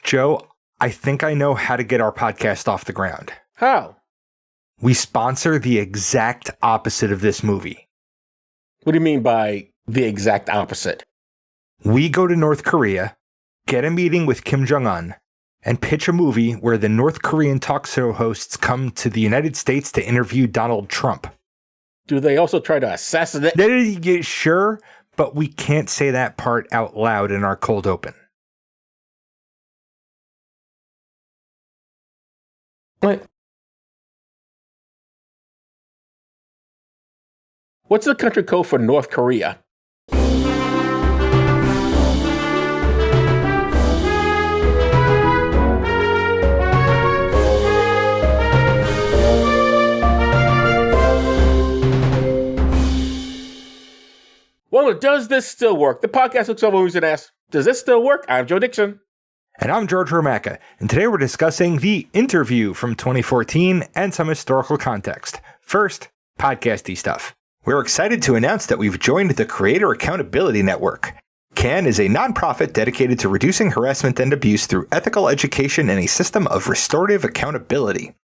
Joe, I think I know how to get our podcast off the ground. How? We sponsor the exact opposite of this movie. What do you mean by the exact opposite? We go to North Korea, get a meeting with Kim Jong Un, and pitch a movie where the North Korean talk show hosts come to the United States to interview Donald Trump. Do they also try to assassinate? Sure, but we can't say that part out loud in our cold open. What? What's the country code for North Korea? Well, does this still work? The podcast looks over movies and asks, does this still work? I'm Joe Dixon. And I'm George Romaka, and today we're discussing The Interview from 2014 and some historical context. First, podcasty stuff. We're excited to announce that we've joined the Creator Accountability Network. CAN is a nonprofit dedicated to reducing harassment and abuse through ethical education and a system of restorative accountability.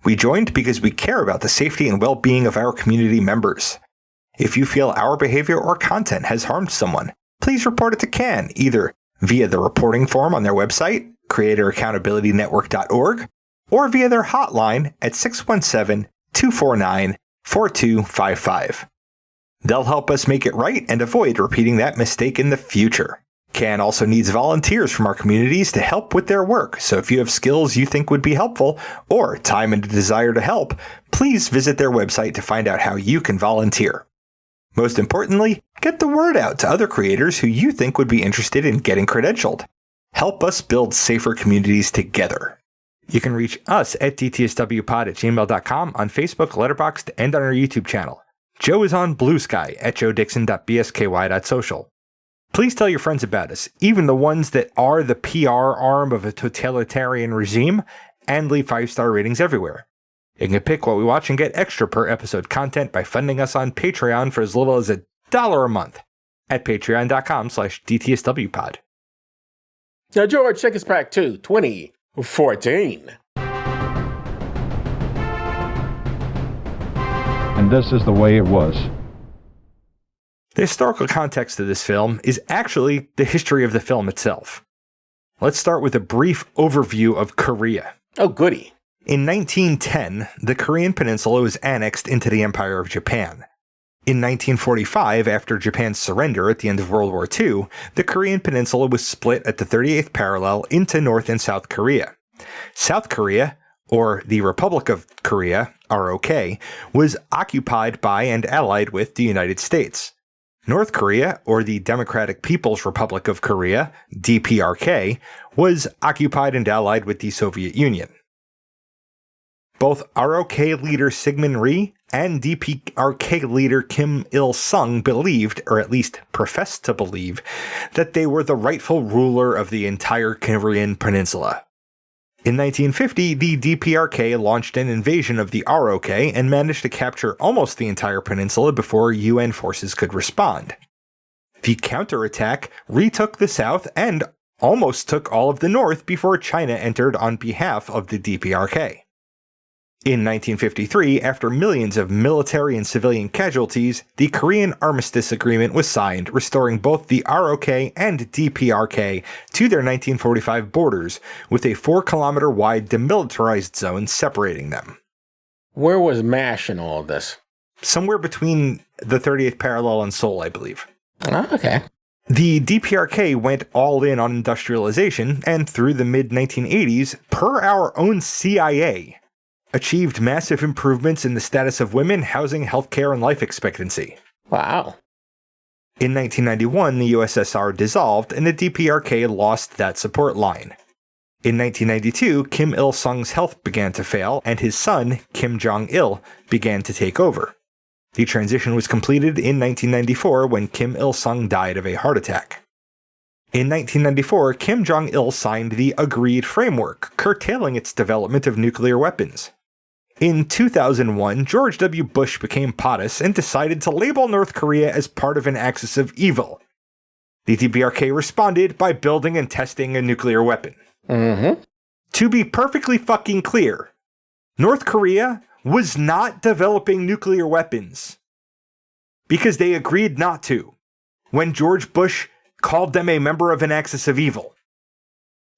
We joined because we care about the safety and well-being of our community members. If you feel our behavior or content has harmed someone, please report it to CAN, either via the reporting form on their website, creatoraccountabilitynetwork.org, or via their hotline at 617-249-4255. They'll help us make it right and avoid repeating that mistake in the future. CAN also needs volunteers from our communities to help with their work, so if you have skills you think would be helpful, or time and a desire to help, please visit their website to find out how you can volunteer. Most importantly, get the word out to other creators who you think would be interested in getting credentialed. Help us build safer communities together. You can reach us at dtswpod@gmail.com, on Facebook, Letterboxd, and on our YouTube channel. Joe is on Blue Sky at joedixon.bsky.social. Please tell your friends about us, even the ones that are the PR arm of a totalitarian regime, and leave 5-star ratings everywhere. You can pick what we watch and get extra per episode content by funding us on Patreon for as little as $1 a month at patreon.com/dtswpod. Now, George, check us back to 2014. And this is the way it was. The historical context of this film is actually the history of the film itself. Let's start with a brief overview of Korea. Oh, goody. In 1910, the Korean peninsula was annexed into the Empire of Japan. In 1945, after Japan's surrender at the end of World War II, the Korean peninsula was split at the 38th parallel into North and South Korea. South Korea, or the Republic of Korea, ROK, was occupied by and allied with the United States. North Korea, or the Democratic People's Republic of Korea, DPRK, was occupied and allied with the Soviet Union. Both ROK leader Syngman Rhee and DPRK leader Kim Il-sung believed, or at least professed to believe, that they were the rightful ruler of the entire Korean peninsula. In 1950, the DPRK launched an invasion of the ROK and managed to capture almost the entire peninsula before UN forces could respond. The counterattack retook the south and almost took all of the north before China entered on behalf of the DPRK. In 1953, after millions of military and civilian casualties, the Korean Armistice Agreement was signed, restoring both the ROK and DPRK to their 1945 borders, with a 4-kilometer wide demilitarized zone separating them. Where was MASH in all of this? Somewhere between the 30th parallel and Seoul, I believe. Oh, okay. The DPRK went all in on industrialization, and through the mid-1980s, per our own CIA, achieved massive improvements in the status of women, housing, healthcare, and life expectancy. Wow. In 1991, the USSR dissolved, and the DPRK lost that support line. In 1992, Kim Il-sung's health began to fail, and his son, Kim Jong-il, began to take over. The transition was completed in 1994 when Kim Il-sung died of a heart attack. In 1994, Kim Jong-il signed the Agreed Framework, curtailing its development of nuclear weapons. In 2001, George W. Bush became POTUS and decided to label North Korea as part of an axis of evil. The DPRK responded by building and testing a nuclear weapon. Mm-hmm. To be perfectly fucking clear, North Korea was not developing nuclear weapons because they agreed not to when George Bush called them a member of an axis of evil.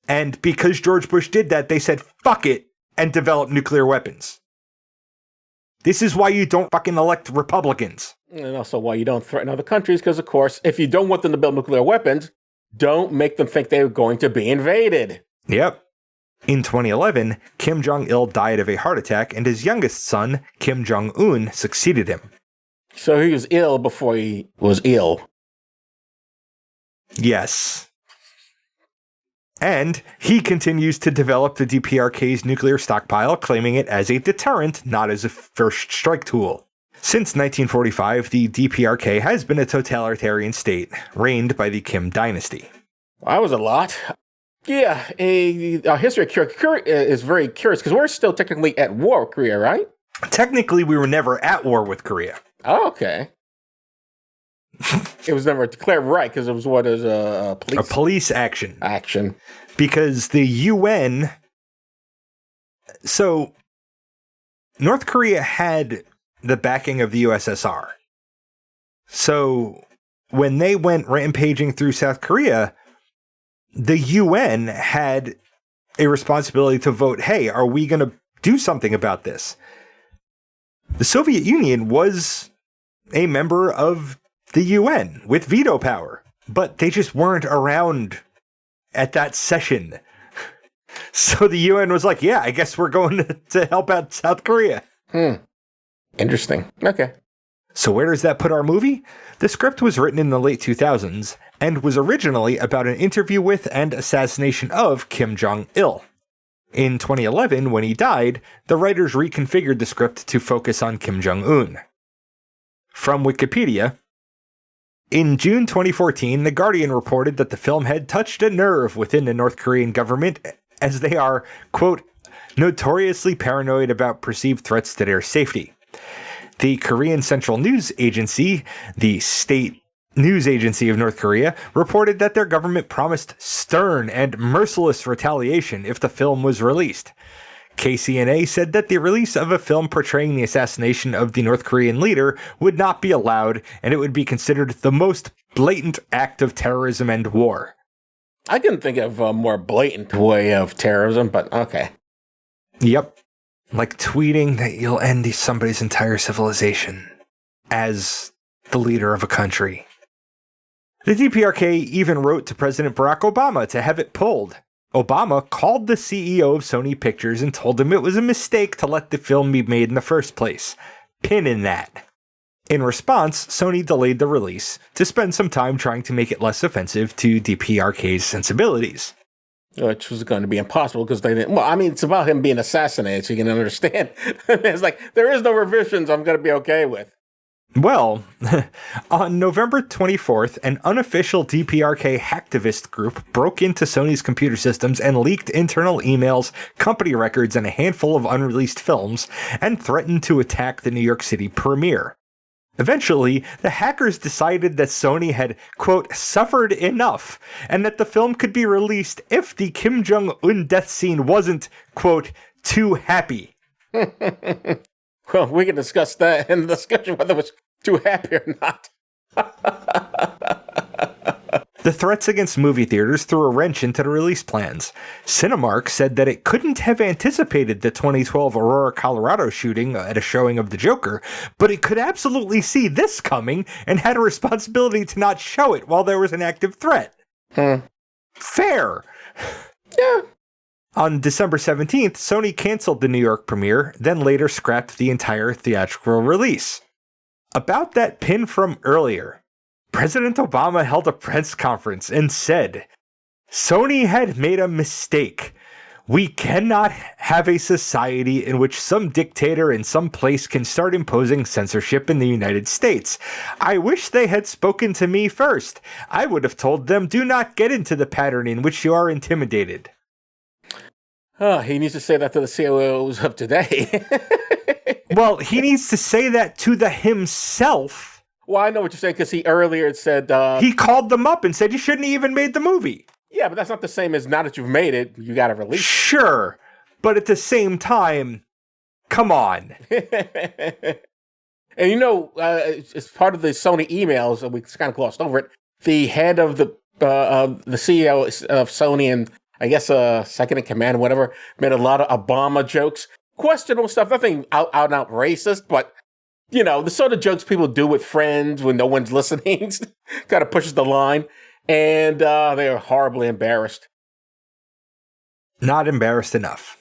And because George Bush did that, they said, fuck it, and developed nuclear weapons. This is why you don't fucking elect Republicans. And also why you don't threaten other countries, because, of course, if you don't want them to build nuclear weapons, don't make them think they're going to be invaded. Yep. In 2011, Kim Jong-il died of a heart attack, and his youngest son, Kim Jong Un, succeeded him. So he was ill before he was ill. Yes. And he continues to develop the DPRK's nuclear stockpile, claiming it as a deterrent, not as a first strike tool. Since 1945, the DPRK has been a totalitarian state, reigned by the Kim dynasty. Well, that was a lot. Yeah, our history is very curious, because we're still technically at war with Korea, right? Technically, we were never at war with Korea. Oh, okay. It was never declared right, because it was what is a police action. Action. Because the UN... So, North Korea had the backing of the USSR. So, when they went rampaging through South Korea, the UN had a responsibility to vote, hey, are we going to do something about this? The Soviet Union was a member of the UN with veto power, but they just weren't around at that session. So the UN was like, yeah, I guess we're going to help out South Korea. Interesting. Okay. So where does that put our movie? The script was written in the late 2000s and was originally about an interview with and assassination of Kim Jong-il. In 2011, when he died, the writers reconfigured the script to focus on Kim Jong-un. From Wikipedia, in June 2014, The Guardian reported that the film had touched a nerve within the North Korean government as they are, quote, notoriously paranoid about perceived threats to their safety. The Korean Central News Agency, the state news agency of North Korea, reported that their government promised stern and merciless retaliation if the film was released. KCNA said that the release of a film portraying the assassination of the North Korean leader would not be allowed, and it would be considered the most blatant act of terrorism and war. I couldn't think of a more blatant way of terrorism, but okay. Yep. Like tweeting that you'll end somebody's entire civilization as the leader of a country. The DPRK even wrote to President Barack Obama to have it pulled. Obama called the CEO of Sony Pictures and told him it was a mistake to let the film be made in the first place. Pin in that. In response, Sony delayed the release to spend some time trying to make it less offensive to DPRK's sensibilities. Which was going to be impossible because they didn't. Well, I mean, it's about him being assassinated, so you can understand. It's like, there is no revisions I'm going to be okay with. Well, on November 24th, an unofficial DPRK hacktivist group broke into Sony's computer systems and leaked internal emails, company records, and a handful of unreleased films, and threatened to attack the New York City premiere. Eventually, the hackers decided that Sony had, quote, suffered enough, and that the film could be released if the Kim Jong-un death scene wasn't, quote, too happy. Well, we can discuss that in the discussion whether it was too happy or not. The threats against movie theaters threw a wrench into the release plans. Cinemark said that it couldn't have anticipated the 2012 Aurora, Colorado shooting at a showing of The Joker, but it could absolutely see this coming and had a responsibility to not show it while there was an active threat. Fair. Yeah. On December 17th, Sony canceled the New York premiere, then later scrapped the entire theatrical release. About that pin from earlier, President Obama held a press conference and said, Sony had made a mistake. We cannot have a society in which some dictator in some place can start imposing censorship in the United States. I wish they had spoken to me first. I would have told them, do not get into the pattern in which you are intimidated. Oh, he needs to say that to the CEOs of today. Well, he needs to say that to the himself Well, I know what you're saying because he earlier said... he called them up and said you shouldn't have even made the movie. Yeah, but that's not the same as now that you've made it, you got to release it. Sure, but at the same time, come on. And it's part of the Sony emails, and we kind of glossed over it. The head of the CEO of Sony and I guess second in command, whatever, made a lot of Obama jokes, questionable stuff, nothing out and out racist, but the sort of jokes people do with friends when no one's listening, kind of pushes the line, and they are horribly embarrassed. Not embarrassed enough.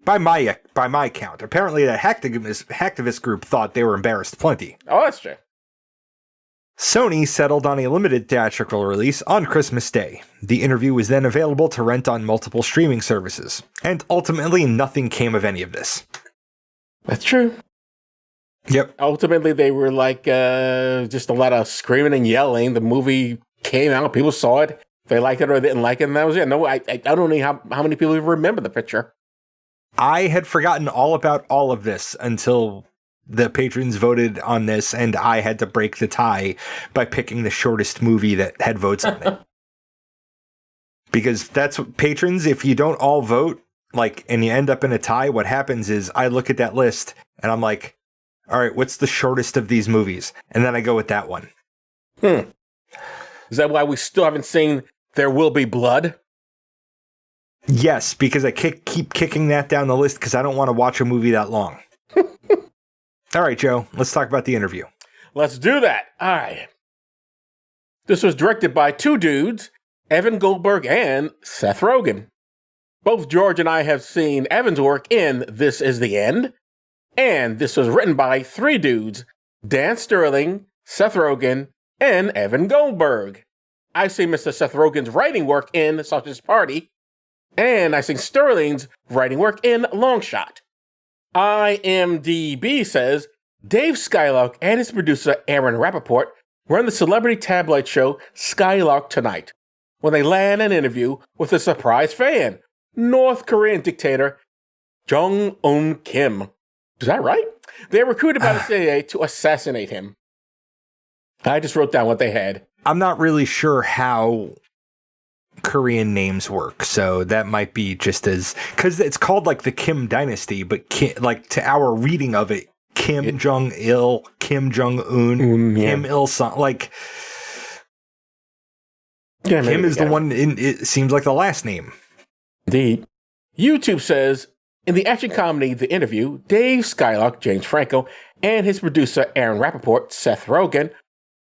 By my count. Apparently that hacktivist group thought they were embarrassed plenty. Oh, that's true. Sony settled on a limited theatrical release on Christmas Day. The interview was then available to rent on multiple streaming services, and ultimately nothing came of any of this. That's true. Yep. Ultimately, they were like just a lot of screaming and yelling. The movie came out, people saw it, they liked it or they didn't like it, and that was it. No, I don't know how many people even remember the picture. I had forgotten all about all of this until the patrons voted on this, and I had to break the tie by picking the shortest movie that had votes on it. Because that's what patrons, if you don't all vote, and you end up in a tie, what happens is I look at that list and I'm like, all right, what's the shortest of these movies? And then I go with that one. Is that why we still haven't seen There Will Be Blood? Yes, because I keep kicking that down the list because I don't want to watch a movie that long. All right, Joe, let's talk about the interview. Let's do that. All right. This was directed by two dudes, Evan Goldberg and Seth Rogen. Both George and I have seen Evan's work in This Is the End, and this was written by three dudes, Dan Sterling, Seth Rogen, and Evan Goldberg. I've seen Mr. Seth Rogen's writing work in Sausage Party, and I've seen Sterling's writing work in Long Shot. IMDb says Dave Skylark and his producer Aaron Rappaport run the celebrity tabloid show Skylark Tonight when they land an interview with a surprise fan, North Korean dictator Jong Un Kim. Is that right? They're recruited by the CIA to assassinate him. I just wrote down what they had. I'm not really sure how Korean names work, so that might be just as, because it's called the Kim Dynasty, but to our reading of it, Kim Jong Il, Kim Jong Un, Kim Il Sung, Kim is the one. It seems like the last name. Indeed. YouTube says in the action comedy The Interview, Dave Skylark, James Franco, and his producer Aaron Rappaport, Seth Rogen,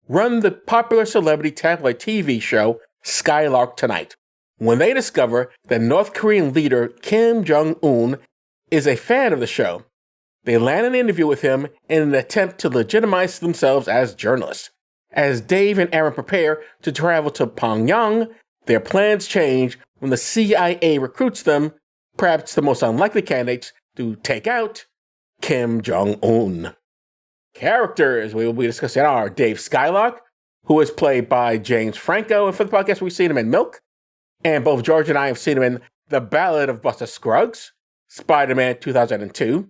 run the popular celebrity tabloid TV show Skylark Tonight, when they discover that North Korean leader Kim Jong Un is a fan of the show. They land an interview with him in an attempt to legitimize themselves as journalists. As Dave and Aaron prepare to travel to Pyongyang, their plans change when the CIA recruits them, perhaps the most unlikely candidates to take out Kim Jong Un. Characters we will be discussing are Dave Skylark, who is played by James Franco, and for the podcast we've seen him in Milk, and both George and I have seen him in The Ballad of Buster Scruggs, Spider-Man 2002,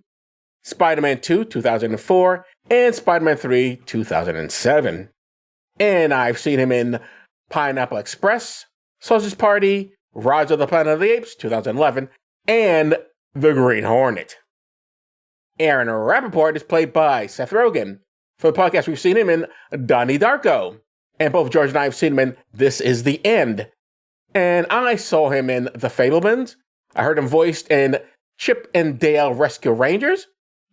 Spider-Man 2 2004, and Spider-Man 3 2007. And I've seen him in Pineapple Express, Sausage Party, Rise of the Planet of the Apes 2011, and The Green Hornet. Aaron Rappaport is played by Seth Rogen. For the podcast, we've seen him in Donnie Darko. And both George and I have seen him in This Is the End. And I saw him in The Fablemans. I heard him voiced in Chip and Dale Rescue Rangers.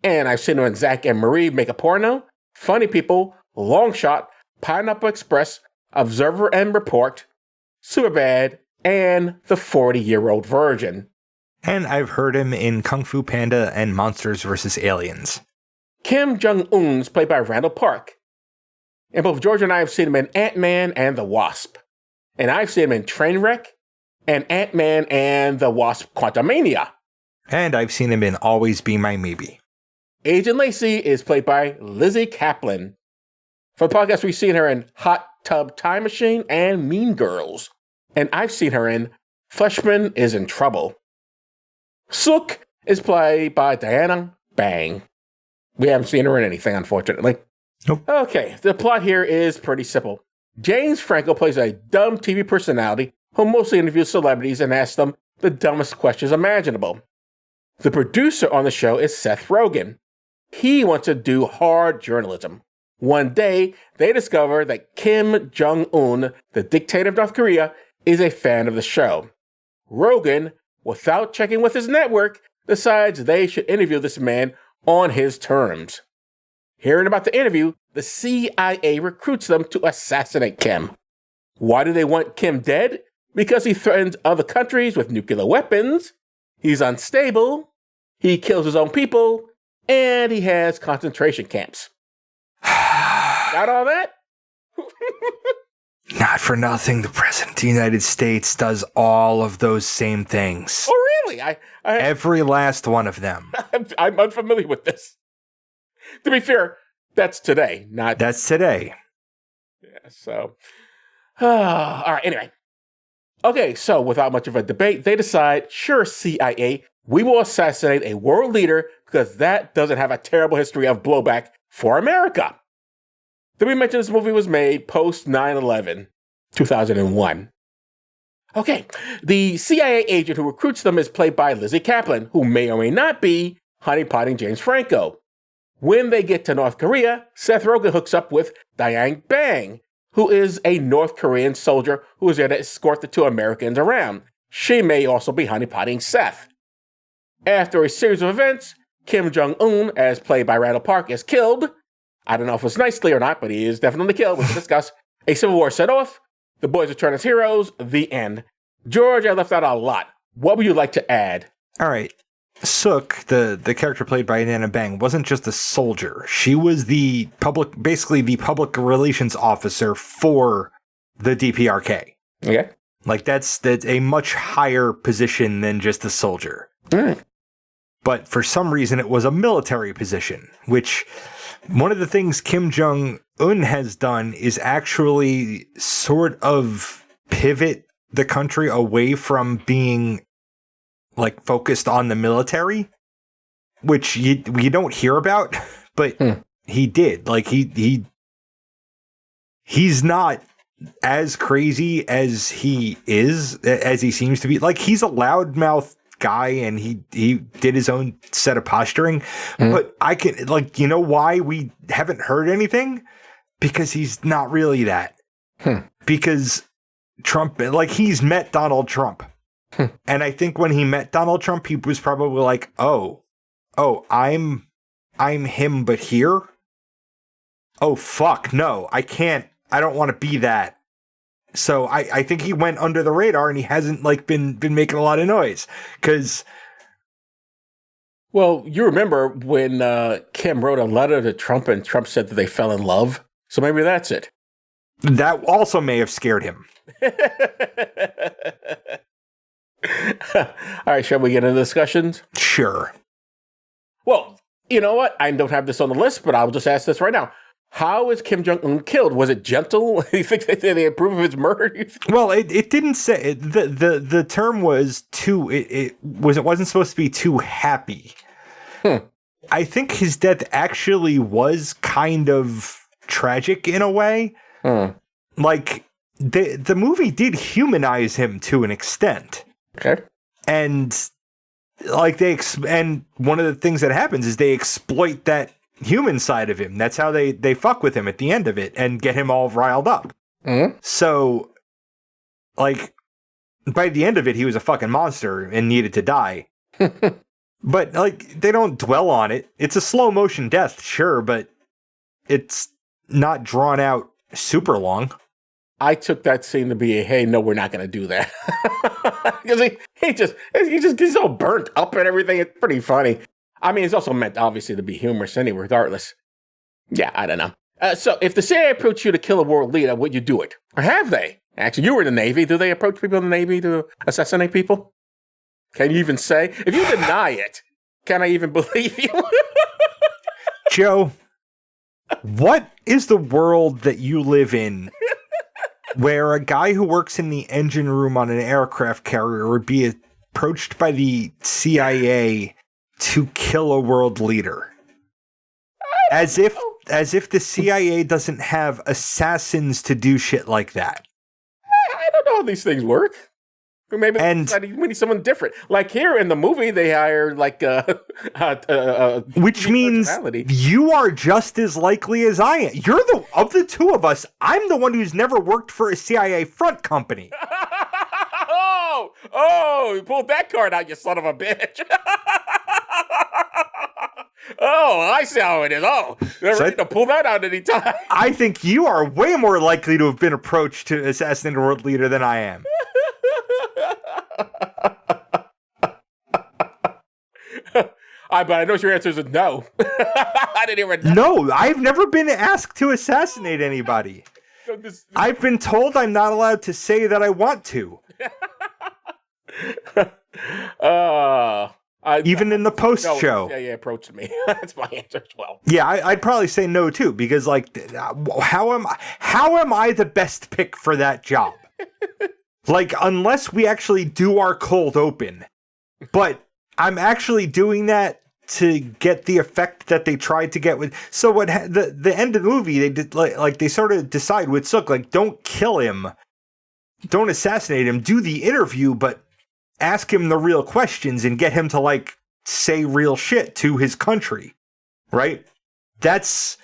And I've seen him in Zack and Marie Make a Porno, Funny People, Long Shot, Pineapple Express, Observer and Report, Superbad, and The 40-Year-Old Virgin. And I've heard him in Kung Fu Panda and Monsters vs. Aliens. Kim Jong-un is played by Randall Park. And both George and I have seen him in Ant-Man and the Wasp. And I've seen him in Trainwreck and Ant-Man and the Wasp Quantumania. And I've seen him in Always Be My Maybe. Agent Lacey is played by Lizzie Kaplan. For the podcast, we've seen her in Hot Tub Time Machine and Mean Girls. And I've seen her in Fleshman is in Trouble. Sook is played by Diana Bang. We haven't seen her in anything, unfortunately. Nope. Okay, the plot here is pretty simple. James Franco plays a dumb TV personality who mostly interviews celebrities and asks them the dumbest questions imaginable. The producer on the show is Seth Rogen. He wants to do hard journalism. One day, they discover that Kim Jong Un, the dictator of North Korea, is a fan of the show. Rogen, without checking with his network, decides they should interview this man on his terms. Hearing about the interview, the CIA recruits them to assassinate Kim. Why do they want Kim dead? Because he threatens other countries with nuclear weapons, he's unstable, he kills his own people, and he has concentration camps. Got all that? Not for nothing, the President of the United States does all of those same things. Oh, really? Every last one of them. I'm unfamiliar with this. To be fair, that's today, not... That's today. Yeah, so... all right, anyway. Okay, so without much of a debate, they decide, sure, CIA, we will assassinate a world leader because that doesn't have a terrible history of blowback for America. Then we mentioned this movie was made post 9/11, 2001. Okay, the CIA agent who recruits them is played by Lizzie Kaplan, who may or may not be honeypotting James Franco. When they get to North Korea, Seth Rogen hooks up with Diane Bang, who is a North Korean soldier who is there to escort the two Americans around. She may also be honeypotting Seth. After a series of events, Kim Jong Un, as played by Randall Park, is killed. I don't know if it's nicely or not, but he is definitely killed. We can discuss. A civil war set off. The boys return as heroes. The end. George, I left out a lot. What would you like to add? All right. Sook, the character played by Nana Bang, wasn't just a soldier. She was basically the public relations officer for the DPRK. Okay. Like that's a much higher position than just a soldier. Mm. But for some reason, it was a military position, which one of the things Kim Jong Un has done is actually sort of pivot the country away from being like focused on the military, which you don't hear about, but he did. Like he's not as crazy as he seems to be. Like he's a loudmouth guy and he did his own set of posturing, but I can, like, you know why we haven't heard anything? Because he's not really that. Because Trump, like, he's met Donald Trump. And I think when he met Donald Trump, he was probably like, oh, I'm him, but here? Oh, fuck, no, I don't want to be that. So I think he went under the radar and he hasn't like been making a lot of noise. Because, well, you remember when Kim wrote a letter to Trump and Trump said that they fell in love? So maybe that's it. That also may have scared him. All right, shall we get into discussions? Sure. Well, you know what? I don't have this on the list, but I'll just ask this right now. How is Kim Jong Un killed? Was it gentle? You think they approve of his murder? Well, it didn't say the term was too. It wasn't supposed to be too happy. I think his death actually was kind of tragic in a way. Like the movie did humanize him to an extent. Okay, and like and one of the things that happens is they exploit that human side of him. That's how they fuck with him at the end of it and get him all riled up. So, like, by the end of it, he was a fucking monster and needed to die. But, like, they don't dwell on it. It's a slow motion death, sure, but it's not drawn out super long. I took that scene to be a, hey, no, we're not going to do that. Because he's all burnt up and everything. It's pretty funny. I mean, it's also meant, obviously, to be humorous anyway, regardless. Yeah, I don't know. So, if the CIA approached you to kill a world leader, would you do it? Or have they? Actually, you were in the Navy. Do they approach people in the Navy to assassinate people? Can you even say? If you deny it, can I even believe you? Joe, what is the world that you live in where a guy who works in the engine room on an aircraft carrier would be approached by the CIA to kill a world leader? As if As if the CIA doesn't have assassins to do shit like that. I don't know how these things work. Or maybe we need someone different. Like here in the movie, they hire like which means you are just as likely as I am. You're of the two of us, I'm the one who's never worked for a CIA front company. Oh, you pulled that card out, you son of a bitch. Oh, I see how it is. Oh, they're ready to pull that out any time. I think you are way more likely to have been approached to assassinate a world leader than I am. But I know your answer is no. I didn't even know. No, I've never been asked to assassinate anybody. I've been told I'm not allowed to say that I want to. Even in the post show. Yeah, approached me. That's my answer as well. Yeah, I'd probably say no too, because like, how am I the best pick for that job? Like, unless we actually do our cold open, but I'm actually doing that to get the effect that they tried to get with. So what the end of the movie, they did like they sort of decide with Sook, like, don't kill him, don't assassinate him, do the interview, but ask him the real questions and get him to like say real shit to his country, right? That's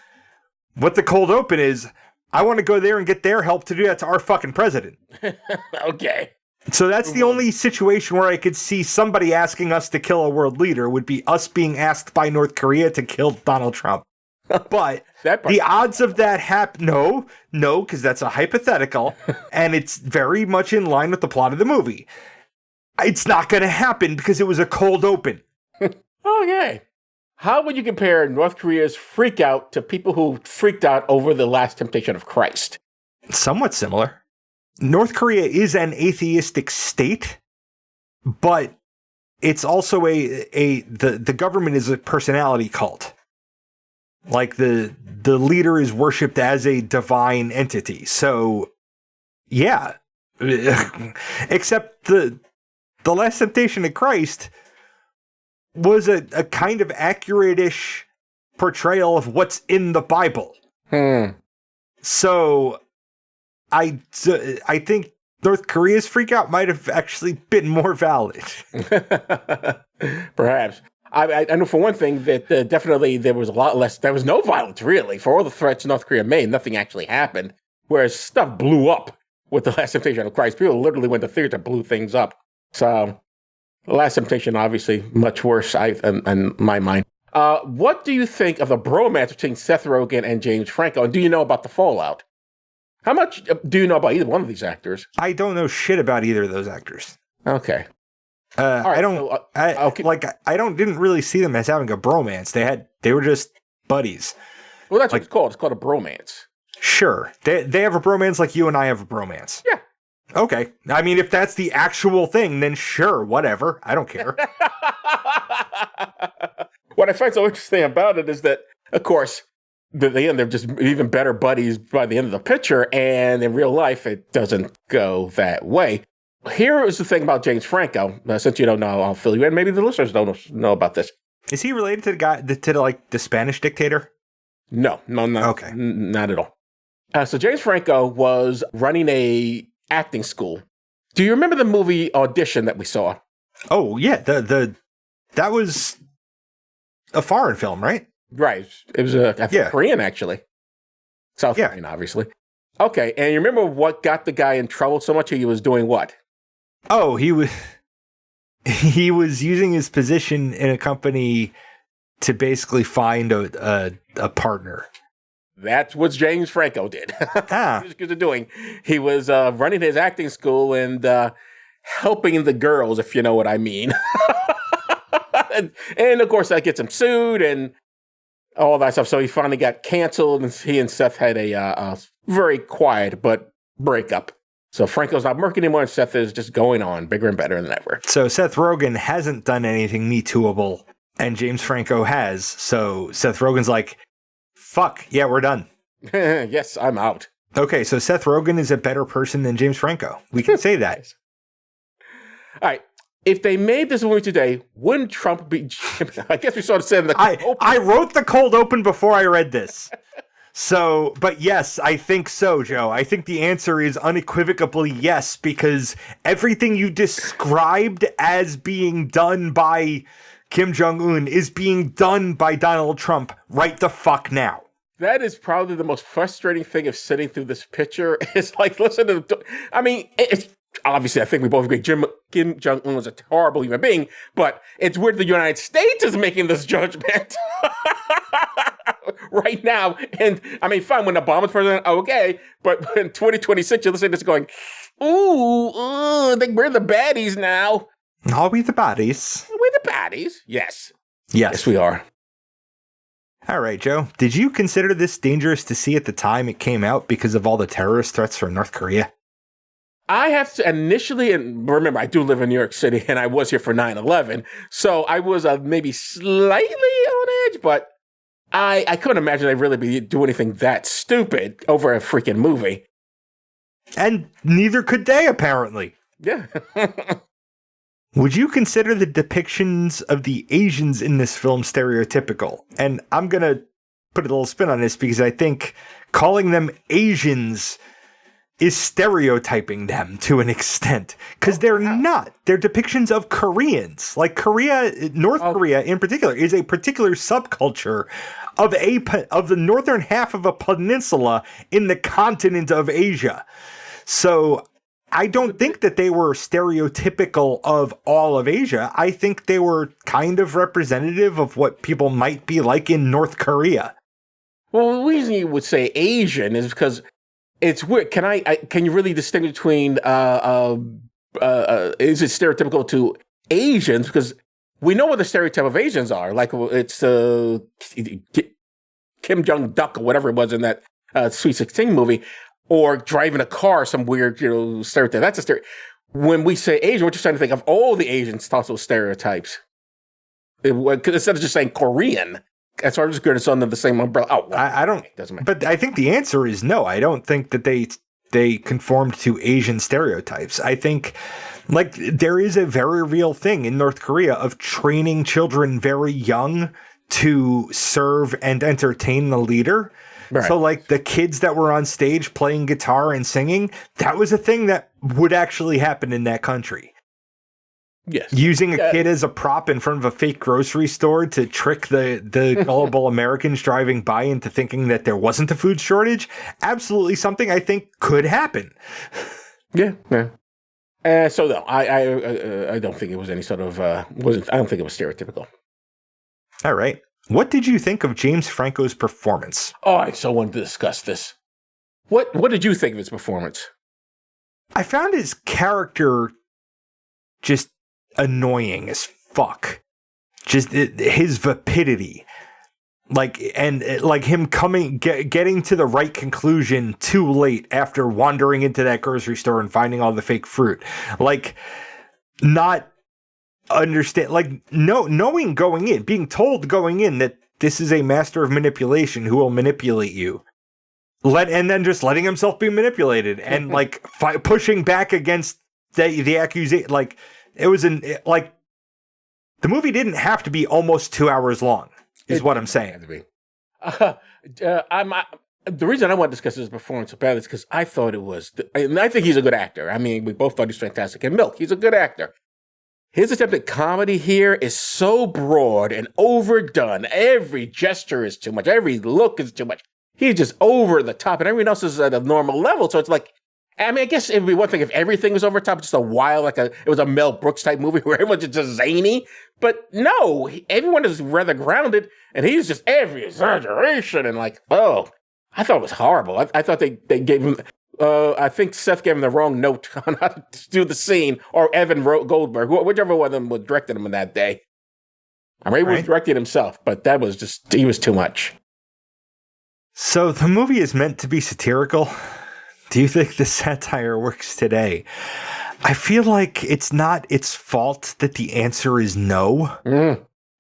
what the cold open is. I want to go there and get their help to do that to our fucking president. Okay. So that's the only situation where I could see somebody asking us to kill a world leader would be us being asked by North Korea to kill Donald Trump. But the odds of that happen, no, because that's a hypothetical, and it's very much in line with the plot of the movie. It's not going to happen because it was a cold open. Okay. How would you compare North Korea's freak out to people who freaked out over The Last Temptation of Christ? Somewhat similar. North Korea is an atheistic state, but it's also the government is a personality cult. Like the leader is worshipped as a divine entity. So, yeah. Except the Last Temptation of Christ was a kind of accurate-ish portrayal of what's in the Bible. So I think North Korea's freak out might have actually been more valid. Perhaps. I know for one thing that definitely there was a lot less, there was no violence really. For all the threats North Korea made, nothing actually happened. Whereas stuff blew up with The Last Temptation of Christ. People literally went to theater, blew things up. So The Last Temptation, obviously, much worse in my mind. What do you think of the bromance between Seth Rogen and James Franco? And do you know about the fallout? How much do you know about either one of these actors? I don't know shit about either of those actors. Okay. Right, I didn't really see them as having a bromance. They were just buddies. Well, that's what it's called. It's called a bromance. Sure. They have a bromance like you and I have a bromance. Yeah. Okay. I mean, if that's the actual thing, then sure, whatever. I don't care. What I find so interesting about it is that, of course, they're just even better buddies by the end of the picture, and in real life, it doesn't go that way. Here is the thing about James Franco. Since you don't know, I'll fill you in. Maybe the listeners don't know about this. Is he related to the guy, the Spanish dictator? No. Okay. Not at all. So James Franco was running a acting school. Do you remember the movie Audition that we saw? Oh yeah, that was a foreign film, right? Right. It was Korean actually. South Korean, obviously. Okay, and you remember what got the guy in trouble so much? He was doing what? Oh, he was using his position in a company to basically find a partner. That's what James Franco did. He was running his acting school and helping the girls, if you know what I mean. and of course, that gets him sued and all that stuff. So he finally got canceled, and he and Seth had a very quiet but breakup. So Franco's not working anymore, and Seth is just going on bigger and better than ever. So Seth Rogen hasn't done anything Me Tooable, and James Franco has. So Seth Rogen's like, fuck, yeah, we're done. Yes, I'm out. Okay, so Seth Rogen is a better person than James Franco. We can say that. All right. if they made this movie today, wouldn't Trump be? I guess we sort of said in the I wrote the cold open before I read this. So, but yes, I think so, Joe. I think the answer is unequivocally yes, because everything you described as being done by Kim Jong Un is being done by Donald Trump right the fuck now. That is probably the most frustrating thing of sitting through this picture. It's like, listen to, I mean, it's obviously, I think we both agree Kim Jong Un was a horrible human being, but it's weird the United States is making this judgment right now. And I mean, fine, when Obama's president, okay, but in 2026, you're listening to this going, I think we're the baddies now. Are we the baddies? We're the baddies. Yes. Yes, we are. All right, Joe. Did you consider this dangerous to see at the time it came out because of all the terrorist threats from North Korea? I have to initially, and remember, I do live in New York City, and I was here for 9/11, so I was maybe slightly on edge, but I couldn't imagine they'd really do anything that stupid over a freaking movie. And neither could they, apparently. Yeah. Would you consider the depictions of the Asians in this film stereotypical? And I'm going to put a little spin on this because I think calling them Asians is stereotyping them to an extent. Because they're not. They're depictions of Koreans. Like North Korea in particular, is a particular subculture of the northern half of a peninsula in the continent of Asia. So I don't think that they were stereotypical of all of Asia. I think they were kind of representative of what people might be like in North Korea. Well, the reason you would say Asian is because it's weird. Can you really distinguish between is it stereotypical to Asians? Because we know what the stereotype of Asians are. Like it's Kim Jong Duck or whatever it was in that Sweet 16 movie. Or driving a car, some weird, stereotype. That's a stereotype. When we say Asian, we're just trying to think of all the Asians also stereotypes. Instead of just saying Korean, that's why I'm just going to under the same umbrella. Oh, well, I don't. Doesn't matter. But I think the answer is no. I don't think that they conformed to Asian stereotypes. I think there is a very real thing in North Korea of training children very young to serve and entertain the leader. Right. So, the kids that were on stage playing guitar and singing, that was a thing that would actually happen in that country. Yes. Using a kid as a prop in front of a fake grocery store to trick the gullible Americans driving by into thinking that there wasn't a food shortage, absolutely something I think could happen. Yeah. So, no, I don't think it was any sort of, I don't think it was stereotypical. All right. What did you think of James Franco's performance? Oh, I so wanted to discuss this. What did you think of his performance? I found his character just annoying as fuck. Just his vapidity. Him getting to the right conclusion too late after wandering into that grocery store and finding all the fake fruit. Not understand, knowing going in, being told going in that this is a master of manipulation who will manipulate you, and then just letting himself be manipulated and pushing back against the accusation. The movie didn't have to be almost 2 hours long, is what I'm saying. The reason I want to discuss his performance so bad is because I thought it was, and I think he's a good actor. I mean, we both thought he's fantastic in Milk. He's a good actor. His attempt at comedy here is so broad and overdone. Every gesture is too much. Every look is too much. He's just over the top, and everyone else is at a normal level. So it's I guess it would be one thing if everything was over the top, just a while, it was a Mel Brooks type movie where everyone's just zany. But no, everyone is rather grounded, and he's just every exaggeration and I thought it was horrible. I thought they gave him. I think Seth gave him the wrong note on how to do the scene, or Evan Goldberg, whichever one of them was directing him on that day. I mean, he was directing himself, but that was he was too much. So the movie is meant to be satirical. Do you think the satire works today? I feel like it's not its fault that the answer is no.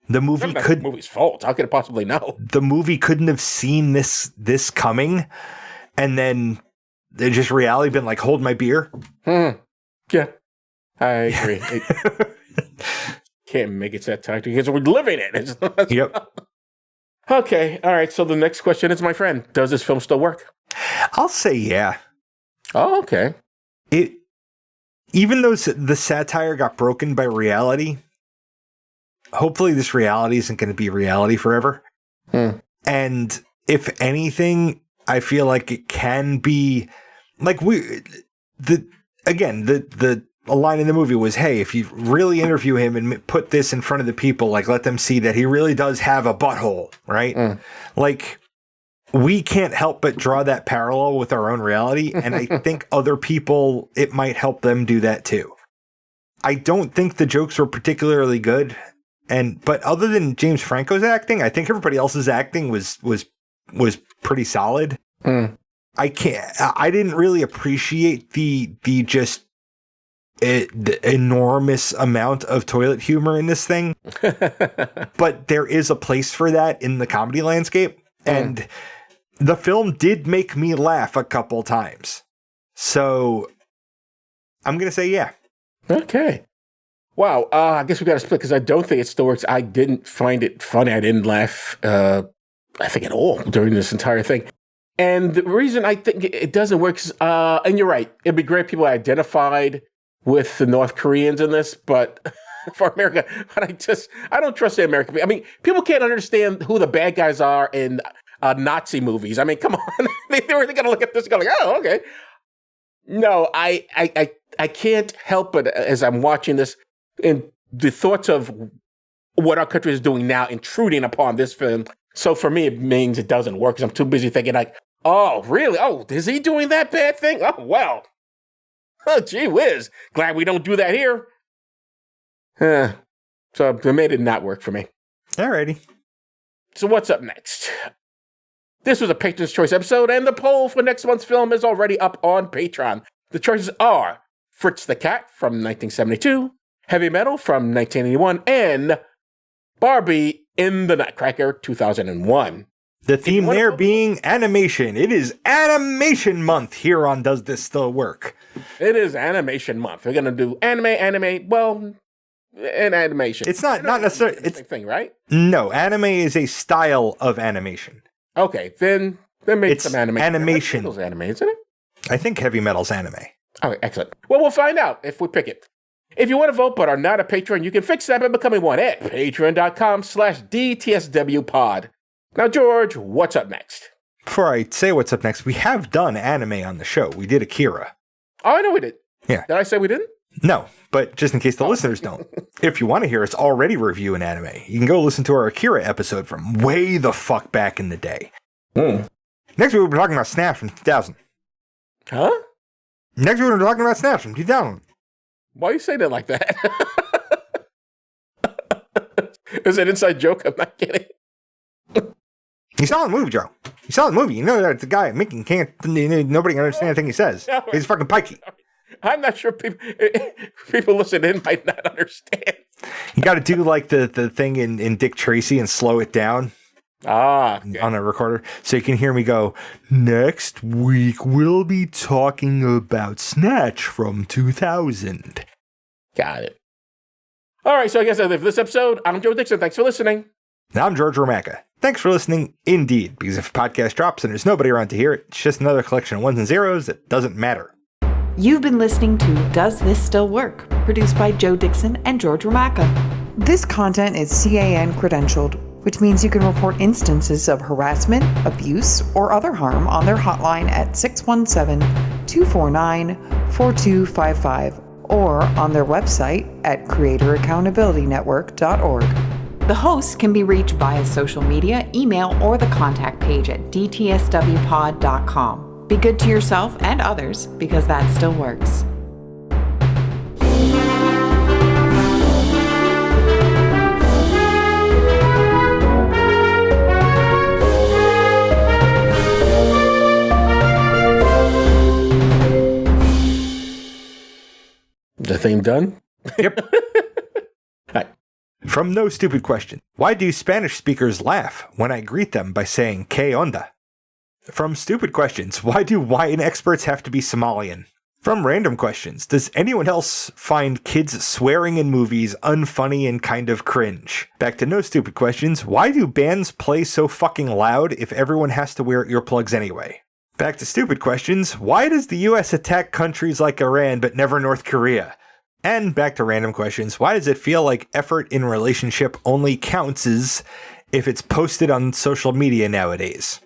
The movie the movie's fault. How could it possibly know? The movie couldn't have seen this coming, and then just reality been hold my beer. Yeah, I agree. can't make it satire because we're living it. Yep. Okay, all right. So the next question is, my friend, does this film still work? I'll say yeah. Oh, okay. Even though the satire got broken by reality, hopefully this reality isn't going to be reality forever. And if anything, I feel like it can be like the line in the movie was, hey, if you really interview him and put this in front of the people, like let them see that he really does have a butthole, right? Like, we can't help but draw that parallel with our own reality. And I think other people, it might help them do that too. I don't think the jokes were particularly good. But other than James Franco's acting, I think everybody else's acting was pretty solid. I didn't really appreciate the enormous amount of toilet humor in this thing, but there is a place for that in the comedy landscape. And the film did make me laugh a couple times. So I'm going to say yeah. Okay. Wow. I guess we got to split because I don't think it still works. I didn't find it funny. I didn't laugh, I think, at all during this entire thing. And the reason I think it doesn't work is, and you're right, it'd be great if people identified with the North Koreans in this, but for America, but I don't trust the American people. I mean, people can't understand who the bad guys are in Nazi movies. I mean, come on. They're really going to look at this and go like, oh, okay. No, I can't help it as I'm watching this, and the thoughts of what our country is doing now intruding upon this film. So for me, it means it doesn't work because I'm too busy thinking like, oh, really? Oh, is he doing that bad thing? Oh, well. Oh, gee whiz. Glad we don't do that here. So it made it not work for me. Alrighty. So what's up next? This was a Patron's Choice episode, and the poll for next month's film is already up on Patreon. The choices are Fritz the Cat from 1972, Heavy Metal from 1981, and Barbie in the Nutcracker 2001. The theme there being animation. It is Animation Month here on Does This Still Work? It is Animation Month. We're going to do anime, well, and animation. It's not necessarily... It's the same thing, right? No, anime is a style of animation. Okay, then make some animation. Animation. Heavy Metal's anime, isn't it? I think Heavy Metal's anime. Okay, excellent. Well, we'll find out if we pick it. If you want to vote but are not a patron, you can fix that by becoming one at patreon.com/DTSWpod. Now, George, what's up next? Before I say what's up next, we have done anime on the show. We did Akira. Oh, I know we did. Yeah. Did I say we didn't? No, but just in case the listeners don't. If you want to hear us already review an anime, you can go listen to our Akira episode from way the fuck back in the day. Next week, we'll be talking about Snaps from 2000. Huh? Next week, we're talking about Snaps from 2000. Why you say that like that? Is it an inside joke? I'm not kidding. You saw the movie, Joe. You saw the movie. You know that the guy making nobody can understand anything he says. No, He's fucking pikey. I'm not sure people listening might not understand. You got to do like the thing in Dick Tracy and slow it down. Okay. On a recorder, so you can hear me go, next week we'll be talking about Snatch from 2000. Got it. All right, so I guess that's it for this episode. I'm Joe Dixon. Thanks for listening. And I'm George Romaka. Thanks for listening, indeed, because if a podcast drops and there's nobody around to hear it, it's just another collection of ones and zeros that doesn't matter. You've been listening to Does This Still Work? Produced by Joe Dixon and George Romaka. This content is CAN credentialed, which means you can report instances of harassment, abuse, or other harm on their hotline at 617-249-4255 or on their website at creatoraccountabilitynetwork.org. The hosts can be reached via social media, email, or the contact page at dtswpod.com. Be good to yourself and others, because that still works. The thing done? Yep. Hi. From No Stupid Question. Why do Spanish speakers laugh when I greet them by saying "Que onda?" From Stupid Questions. Why do wine experts have to be Somalian? From random questions, does anyone else find kids swearing in movies unfunny and kind of cringe? Back to no stupid questions, why do bands play so fucking loud if everyone has to wear earplugs anyway? Back to stupid questions, why does the US attack countries like Iran but never North Korea? And back to random questions, why does it feel like effort in relationship only counts if it's posted on social media nowadays?